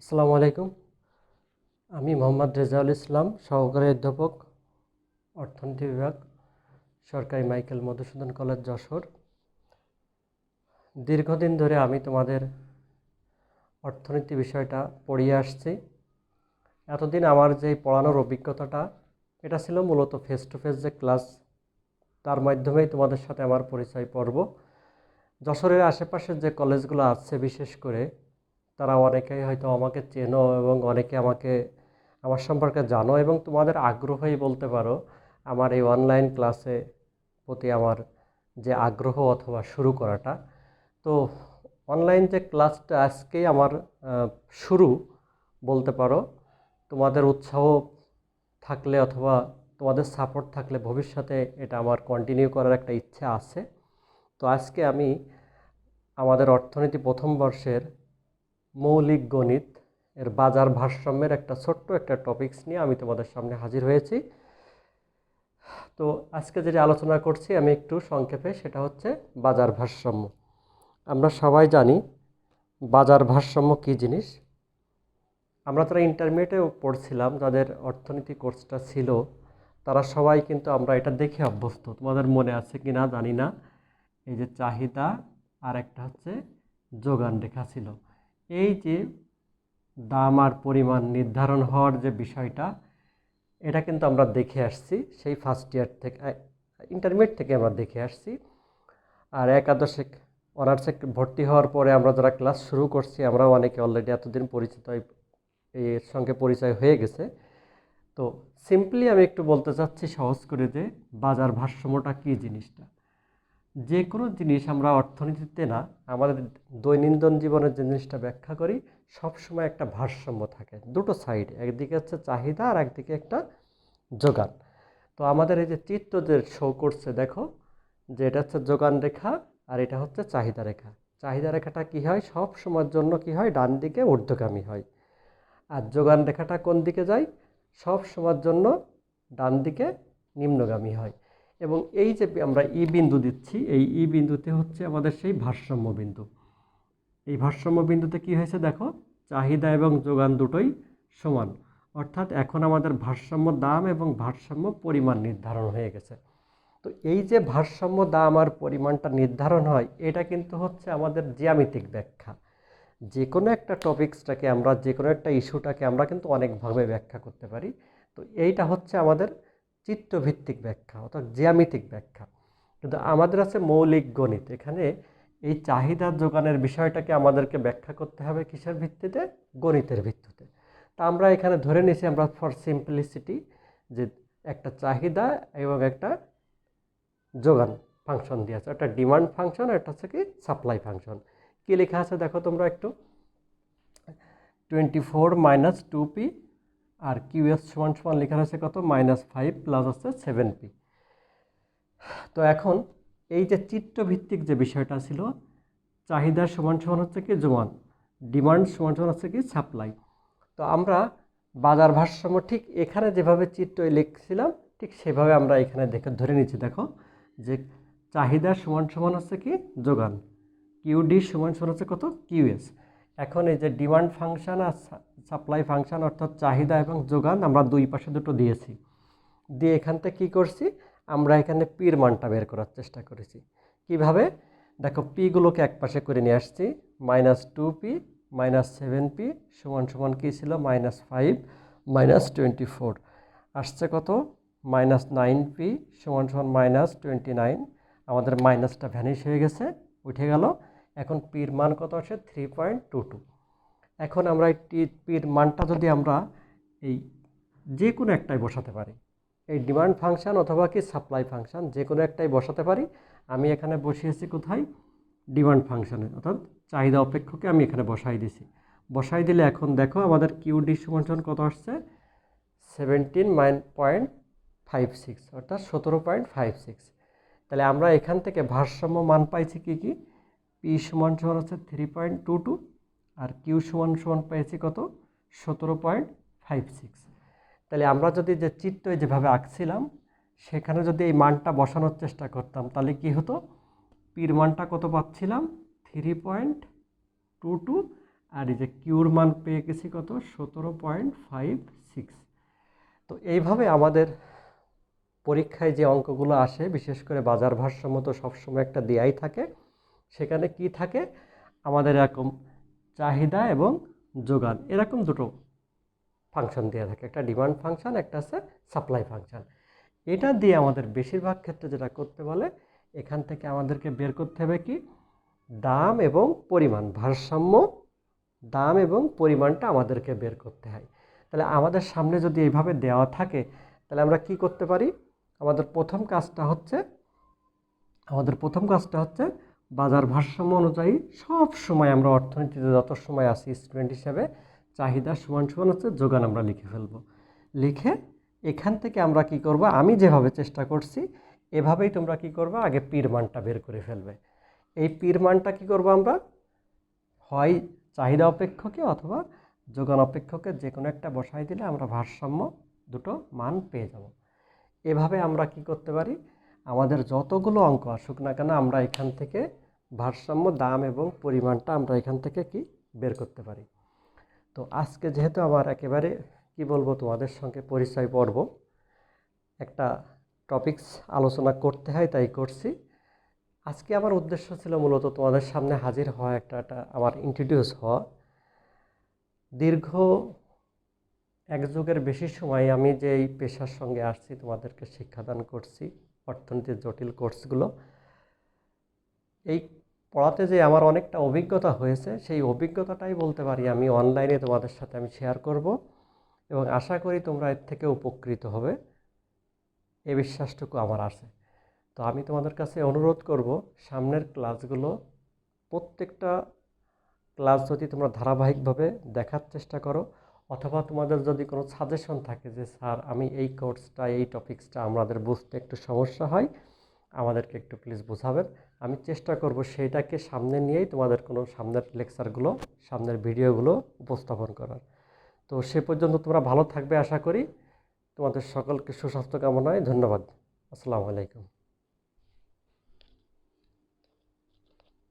আসসালামু আলাইকুম। আমি মোহাম্মদ রেজাউল ইসলাম, সহকারী অধ্যাপক, অর্থনীতি বিভাগ, সরকারি মাইকেল মধুসূদন কলেজ, যশোর। দীর্ঘদিন ধরে আমি তোমাদের অর্থনীতি বিষয়টা পড়িয়ে আসছি। এতদিন আমার যে পড়ানোর অভিজ্ঞতাটা, এটা ছিল মূলত ফেস টু ফেস যে ক্লাস, তার মাধ্যমেই তোমাদের সাথে আমার পরিচয় পর্ব। যশোরের আশেপাশের যে কলেজগুলো আছে, বিশেষ করে তারা অনেকেই হয়তো আমাকে চেনো এবং অনেকে আমার সম্পর্কে জানো, এবং তোমাদের আগ্রহই বলতে পারো আমার এই অনলাইন ক্লাসে প্রতি আমার যে আগ্রহ অথবা শুরু করাটা। তো অনলাইন যে ক্লাসটা আজকেই আমার শুরু বলতে পারো। তোমাদের উৎসাহ থাকলে অথবা তোমাদের সাপোর্ট থাকলে ভবিষ্যতে এটা আমার কন্টিনিউ করার একটা ইচ্ছা আছে। তো আজকে আমি আমাদের অর্থনীতি প্রথম বর্ষের মৌলিক গণিত এর বাজার ভারসাম্যের একটা ছোট্ট একটা টপিকস নিয়ে আমি তোমাদের সামনে হাজির হয়েছি। তো আজকে যেটা আলোচনা করছি আমি একটু সংক্ষেপে, সেটা হচ্ছে বাজার ভারসাম্য। আমরা সবাই জানি বাজার ভারসাম্য কী জিনিস। আমরা তারা ইন্টারমিডিয়েটেও পড়ছিলাম, যাদের অর্থনীতি কোর্সটা ছিল তারা সবাই কিন্তু আমরা এটা দেখে অভ্যস্ত। তোমাদের মনে আছে কি না জানি না, এই যে চাহিদা আর একটা হচ্ছে যোগান রেখা ছিল। এই যে দাম আর পরিমাণ নির্ধারণ হওয়ার যে বিষয়টা, এটা কিন্তু আমরা দেখে আসছি সেই ফার্স্ট ইয়ার থেকে, ইন্টারমিডিয়েট থেকে আমরা দেখে আসছি। আর একাদশে অনার্সে ভর্তি হওয়ার পরে আমরা যারা ক্লাস শুরু করছি, আমরাও অনেকে অলরেডি এতদিন পরিচিত, এর সঙ্গে পরিচয় হয়ে গেছে। তো সিম্পলি আমি একটু বলতে চাচ্ছি সহজ করে, যে বাজার ভারসাম্যটা কী জিনিসটা। যে কোনো জিনিস আমরা অর্থনীতিতে না, আমাদের দৈনন্দিন জীবনের যে জিনিসটা ব্যাখ্যা করি, সবসময় একটা ভারসাম্য থাকে, দুটো সাইড, একদিকে হচ্ছে চাহিদা আর একদিকে একটা যোগান। তো আমাদের এই যে চিত্র যে শো করছে, দেখো যে এটা হচ্ছে যোগান রেখা আর এটা হচ্ছে চাহিদা রেখা। চাহিদা রেখাটা কি হয়, সব সময়ের জন্য কি হয়, ডান দিকে ঊর্ধ্বগামী হয়। আর যোগান রেখাটা কোন দিকে যায়, সব সময়ের জন্য ডান দিকে নিম্নগামী হয়। এবং এই যে আমরা ই বিন্দু দিচ্ছি, এই ই বিন্দুতে হচ্ছে আমাদের সেই ভারসাম্য বিন্দু। এই ভারসাম্য বিন্দুতে কি হয়েছে দেখো, চাহিদা এবং যোগান দুটোই সমান, অর্থাৎ এখন আমাদের ভারসাম্য দাম এবং ভারসাম্য পরিমাণ নির্ধারণ হয়ে গেছে। তো এই যে ভারসাম্য দাম আর পরিমাণটা নির্ধারণ হয়, এটা কিন্তু হচ্ছে আমাদের জ্যামিতিক ব্যাখ্যা। যে কোনো একটা টপিক্সটাকে আমরা, যে কোনো একটা ইস্যুটাকে আমরা কিন্তু অনেকভাবে ব্যাখ্যা করতে পারি। তো এইটা হচ্ছে আমাদের চিত্রভিত্তিক ব্যাখ্যা, অর্থাৎ জ্যামিতিক ব্যাখ্যা। কিন্তু আমাদের আছে মৌলিক গণিত। এখানে এই চাহিদা যোগানের বিষয়টাকে আমাদেরকে ব্যাখ্যা করতে হবে কিসের ভিত্তিতে, গণিতের ভিত্তিতে। তা আমরা এখানে ধরে নিয়েছি, আমরা ফর সিম্পলিসিটি, যে একটা চাহিদা এবং একটা যোগান ফাংশন দিয়ে আছে, একটা ডিমান্ড ফাংশন, একটা হচ্ছে কি সাপ্লাই ফাংশন। কি লেখা আছে দেখো তোমরা একটু, 24 মাইনাস 2p আর কিউএস সমান সমান লেখা রয়েছে কত, -5 প্লাস হচ্ছে 7p। তো এখন এই যে চিত্রভিত্তিক যে বিষয়টা ছিল, চাহিদা সমান সমান হচ্ছে কি যোগান, ডিমান্ড সমান সমান হচ্ছে কি সাপ্লাই। তো আমরা বাজার ভারসাম্য ঠিক এখানে যেভাবে চিত্র লিখছিলাম, ঠিক সেভাবে আমরা এখানে দেখে ধরে নিচ্ছি। দেখো যে চাহিদা সমান সমান হচ্ছে কি যোগান, কিউডি সমান সমান হচ্ছে কত, কিউএস। এখন এই যে ডিমান্ড ফাংশন আর সাপ্লাই ফাংশন, অর্থাৎ চাহিদা এবং যোগান, আমরা দুই পাশে দুটো দিয়েছি। দিয়ে এখান থেকে কী করছি, আমরা এখানে পির মানটা বের করার চেষ্টা করেছি। কিভাবে, দেখো পিগুলোকে এক পাশে করে নিয়ে আসছি, -2p -7p সমান সমান কী ছিল, -5 -24 আসছে কত, -9p সমান সমান -29। আমাদের মাইনাসটা ভ্যানিশ হয়ে গেছে, উঠে গেল। এখন পির মান কত আসে, 3.22। এখন আমরা এই পির মানটা যদি আমরা এই যে কোনো একটাই বসাতে পারি, এই ডিমান্ড ফাংশন অথবা কি সাপ্লাই ফাংশন, যে কোনো একটাই বসাতে পারি। আমি এখানে বসিয়েছি কোথায়, ডিমান্ড ফাংশনে, অর্থাৎ চাহিদা অপেক্ষকে আমি এখানে বসাই দিছি। বসাই দিলে এখন দেখো আমাদের কিউডি সমান সমান কত আসছে, 17.56, অর্থাৎ 17.56। তাহলে আমরা এখান থেকে ভারসাম্য মান পাইছি কি কি, পি সমান সমান হচ্ছে 3.22 আর কিউ সমান সমান পেয়েছি কত, 17.56। তাহলে আমরা যদি যে চিত্র যেভাবে আঁকছিলাম, সেখানে যদি এই মানটা বসানোর চেষ্টা করতাম, তাহলে কি হতো, পির মানটা কত পাচ্ছিলাম, 3.22 আর এই যে কিউর মান পেয়ে গেছি কত 17.56। তো এইভাবে আমাদের পরীক্ষায় যে অঙ্কগুলো আসে, বিশেষ করে বাজার ভারসাম্য তো সবসময় একটা দেয়াই থাকে, সেখানে কি থাকে আমাদের এরকম চাহিদা এবং যোগান এরকম দুটো ফাংশন দেওয়া থাকে, একটা ডিমান্ড ফাংশন, একটা আছে সাপ্লাই ফাংশন। এটা দিয়ে আমাদের বেশিরভাগ ক্ষেত্রে যেটা করতে বলে, এখান থেকে আমাদেরকে বের করতে হবে কি দাম এবং পরিমাণ ভারসাম্য, দাম এবং পরিমাণটা আমাদেরকে বের করতে হয়। তাহলে আমাদের সামনে যদি এইভাবে দেওয়া থাকে, তাহলে আমরা কি করতে পারি, আমাদের প্রথম কাজটা হচ্ছে বাজার ভারসাম্য অনুযায়ী সব সময় আমরা অর্থনীতিতে যত সময় আসি স্টুডেন্ট হিসেবে চাহিদা সমান সমান হচ্ছে যোগান আমরা লিখে ফেলব। লিখে এখান থেকে আমরা কি করব, আমি যেভাবে চেষ্টা করছি এভাবেই তোমরা কি করবে, আগে পির মানটা বের করে ফেলবে। এই পির মানটা কি করব আমরা, হয় চাহিদা অপেক্ষকে অথবা যোগান অপেক্ষকে যে কোনো একটা বসাই দিলে আমরা ভারসাম্য দুটো মান পেয়ে যাব। এভাবে আমরা কি করতে পারি, আমাদের যতগুলো অঙ্ক আসুক না কেন আমরা এখান থেকে ভারসাম্য, দাম এবং পরিমাণটা আমরা এখান থেকে কি বের করতে পারি। তো আজকে যেহেতু আমার একেবারে কি বলবো তোমাদের সঙ্গে পরিচয় পর্ব, একটা টপিকস আলোচনা করতে হয় তাই করছি। আজকে আমার উদ্দেশ্য ছিল মূলত তোমাদের সামনে হাজির হওয়া, একটা আমার ইন্ট্রোডিউস হওয়া। দীর্ঘ এক যুগের বেশি সময় আমি যে এই পেশার সঙ্গে আসছি, তোমাদেরকে শিক্ষাদান করছি অর্থনীতির জটিল কোর্সগুলো, এই পড়াতে যে আমার অনেকটা অভিজ্ঞতা হয়েছে, সেই অভিজ্ঞতাটাই বলতে পারি আমি অনলাইনে তোমাদের সাথে আমি শেয়ার করব এবং আশা করি তোমরা এর থেকে উপকৃত হবে, এই বিশ্বাসটুকু আমার আছে। তো আমি তোমাদের কাছে অনুরোধ করব, সামনের ক্লাসগুলো প্রত্যেকটা ক্লাস যদি তোমরা ধারাবাহিকভাবে দেখার চেষ্টা করো, অথবা তোমাদের যদি কোনো সাজেশন থাকে যে স্যার আমি এই কোর্সটা, এই টপিক্সটা আমাদের বুঝতে একটু সমস্যা হয়, আমাদেরকে একটু প্লিজ বোঝাবেন, আমি চেষ্টা করব সেইটাকে সামনে নিয়েই তোমাদের কোনো সামনের লেকচারগুলো, সামনের ভিডিওগুলো উপস্থাপন করার। তো সে পর্যন্ত তোমরা ভালো থাকবে আশা করি। তোমাদের সকলকে সুস্বাস্থ্য কামনায় ধন্যবাদ। আসসালামু আলাইকুম।